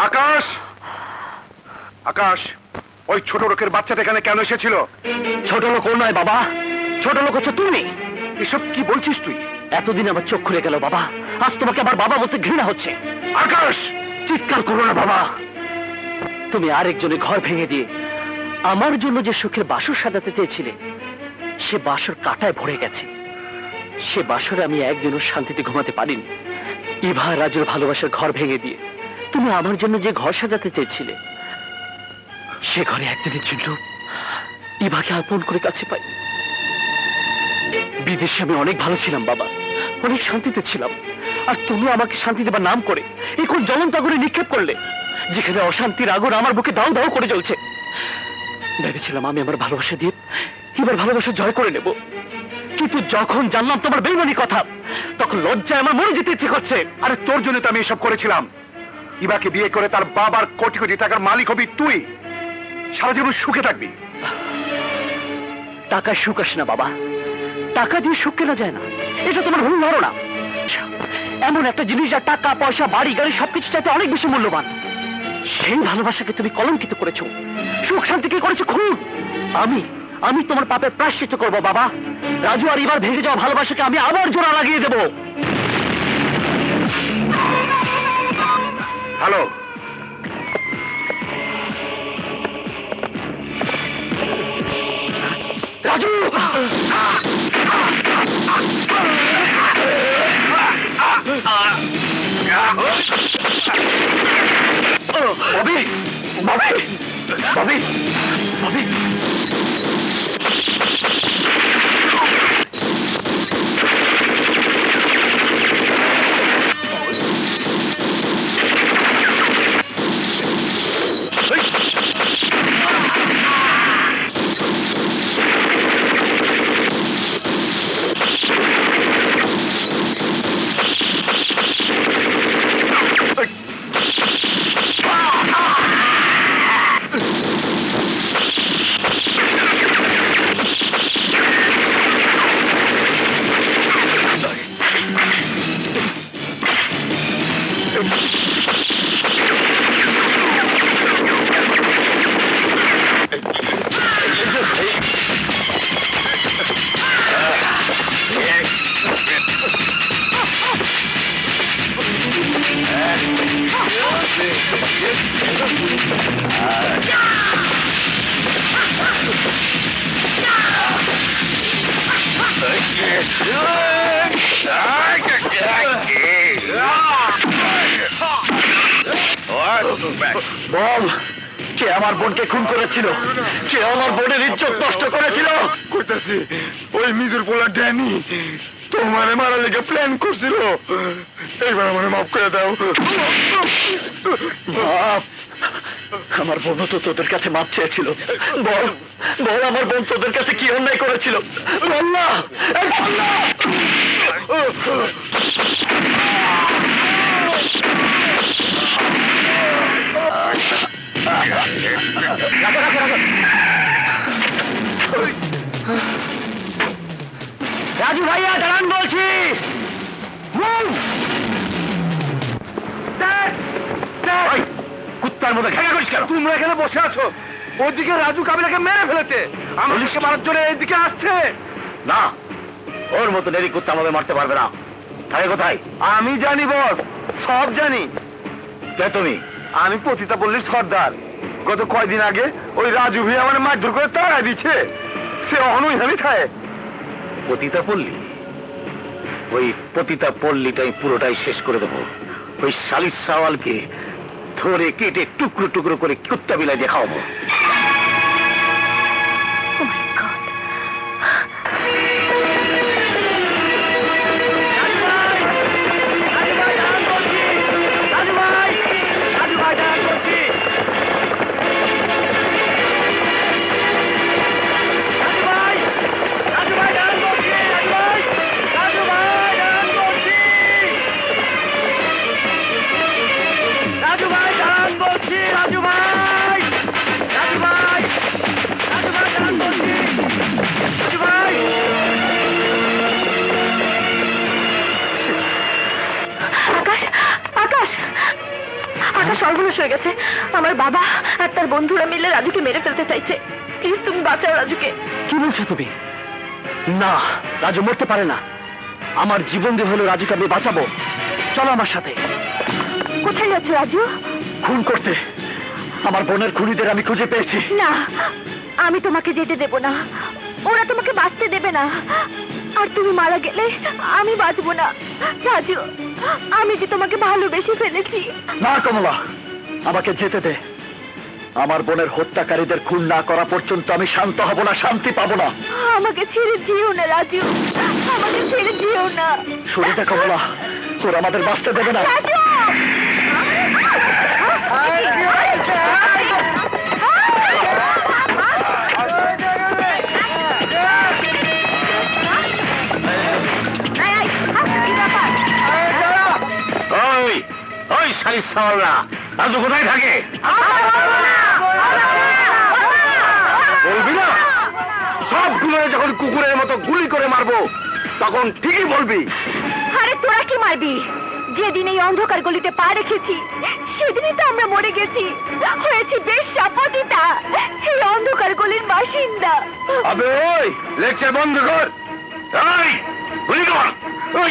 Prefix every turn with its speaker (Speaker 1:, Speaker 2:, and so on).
Speaker 1: আকাশ, আকাশ, ওই ছোট লোকের বাচ্চাটা এখানে কেন এসেছিল?
Speaker 2: ছোট লোক ও নয় বাবা, ছোট লোক হচ্ছে তুমি।
Speaker 1: এসব কি বলছিস তুই?
Speaker 2: এতদিন আমার চোখ খুলে গেল বাবা, আজ তোমাকে আবার বাবা বলতে ঘৃণা হচ্ছে।
Speaker 1: আকাশ,
Speaker 2: চিৎকার করো না বাবা। তুমি আরেকজনের ঘর ভেঙে দিয়ে আমার জন্য যে সুখের বাসর সাজাতে চেয়েছিলে, সে বাসর কাঁটায় ভরে গেছে। সে বাসরে আমি একদিনও শান্তিতে ঘুমাতে পারিনি। ইভা রাজুর ভালোবাসার ঘর ভেঙে দিয়ে তুমি আমার জন্য যে ঘর সাজাতে চেয়েছিলে, সে ঘরে একদিনের জন্য ইভাকে আপন করে কাছে পাই। বিদেশে আমি অনেক ভালো ছিলাম বাবা, অনেক শান্তিতে ছিলাম। আর তুমি আমাকে শান্তি দেবার নাম করে এখন জ্বলন্ত আগুনে নিক্ষেপ করলে, যেখানে অশান্তির আগুন আমার বুকে দাউ দাউ করে জ্বলছে। ভেবেছিলাম আমি আমার ভালোবাসা দিয়ে এবার ভালোবাসা জয় করে নেব, কিন্তু যখন জানলাম তোমার বেইমানি কথা, তখন লজ্জায় আমার মরে যেতে ইচ্ছে করছে।
Speaker 1: আরে তোর জন্য তো আমি এসব করেছিলাম। ইবাকে বিয়ে করে তার বাবার কোটি কোটি টাকার মালিক হবি তুই, সারা জীবন সুখে থাকবি।
Speaker 2: টাকায় সুখ আসে না বাবা, টাকা দিয়ে সুখ কেনা যায় না, এটা তোমার ভুল ধারণা। এমন একটা জিনিস যা টাকা পয়সা বাড়ি গাড়ি সবকিছু চাইতে অনেক বেশি মূল্যবান, সেই ভালোবাসাকে তুমি কলঙ্কিত করেছো, সুখ শান্তিকে করেছো খুন। আমি তোমার পাপের প্রায়শ্চিত্ত করবো বাবা। রাজু আর এবার ভেঙে যাওয়া ভালোবাসাকে আমি আবার জোড়া লাগিয়ে দেবো।
Speaker 1: হ্যালো,
Speaker 2: রাজু, ববি, ববি, ববি, ববি। বল, কে আমার বোনকে খুন করেছিল? কে আমার বোনের ইজ্জত নষ্ট করেছিল?
Speaker 1: কইতাছি ওই মিজুর পোলা ড্যানি তোমারে মারা লেগে প্ল্যান করছিল। এইবার আমারে মাফ করে দাও।
Speaker 2: মাপ? আমার বোন তো তোদের কাছে মাপ চেয়েছিল। বল, বল আমার বোন তোদের কাছে কি অন্যায় করেছিল? বল না, বল না। রাজু ভাইয়া দাঁড়ান বলছি।
Speaker 1: কুত্তার মধ্যে খেলা করিস কেন? তোমরা এখানে বসে আছো, ওইদিকে রাজু কাবিলাকে মেরে ফেলেছে, আমাদেরকে মারার জন্য এইদিকে আসছে।
Speaker 2: না, ওর মতো নেরি কুত্তা আমাদের মারতে পারবে না। থাকে কোথায়?
Speaker 1: আমি জানি বস, সব জানি।
Speaker 2: কে তুমি?
Speaker 1: আমি পতিতাপল্লীর সর্দার। গত কয়দিন আগে ওই রাজু ভাই আমার মারধর করে তাড়া দিচ্ছে, সে অহনই হানি খায়।
Speaker 2: পতিতা পল্লী? ওই পতিতা পল্লীটাই পুরোটাই শেষ করে দেবো। ওই শালির সাওয়ালকে ধরে কেটে টুকরো টুকরো করে কুত্তা বিলাই দিয়ে খাওয়াবো।
Speaker 3: এলাকা সর্বনাশ হয়ে গেছে। আমার বাবা আর তার বন্ধুরা মিলে রাজুকে মেরে ফেলতে চাইছে। প্লিজ তুমি বাঁচাও রাজুকে।
Speaker 2: কি বলছো তুমি? না, রাজু মরতে পারে না। আমার জীবন দিয়ে হলো রাজুকে আমি বাঁচাবো। চলো আমার সাথে।
Speaker 3: কোথায় যাচ্ছ রাজু?
Speaker 2: খুন করতে। আমার বোনের খুনিদের আমি খুঁজে পেয়েছি।
Speaker 3: না, আমি তোমাকে যেতে দেব না। ওরা তোমাকে বাঁচতে দেবে না। আর তুমি মারা গেলে আমি বাঁচবো না। রাজু, আমি যে তোমাকে ভালোবেসে ফেলেছি।
Speaker 2: না কমলা, আমাকে যেতে দে। আমার বোনের হত্যাকারীদের খুন না করা পর্যন্ত আমি শান্ত হব না, শান্তি পাবো না।
Speaker 3: আমাকে ছেড়ে যেও না রাজু, আমাকে ছেড়ে যেও না।
Speaker 2: সরে যা কমলা, ওরা আমাদের বাঁচতে দেবে না।
Speaker 3: রাজু!
Speaker 1: ওই ওই শালির সাওয়ালরা রাজু কোথায় থাকে বলবি না? সবগুলো যখন কুকুরের মতো গুলি করে মারবো তখন ঠিকই বলবি।
Speaker 3: আরে তোরা কি মারবি? যেদিন এই অন্ধকার গলিতে পা রেখেছি সেদিনই তো আমরা মরে গেছি, হয়েছি বেশ সাপতিতা, এই অন্ধকার গলির বাসিন্দা।
Speaker 1: আবে ওই লেকচার বন্ধ কর। এই গুলি কর। ওই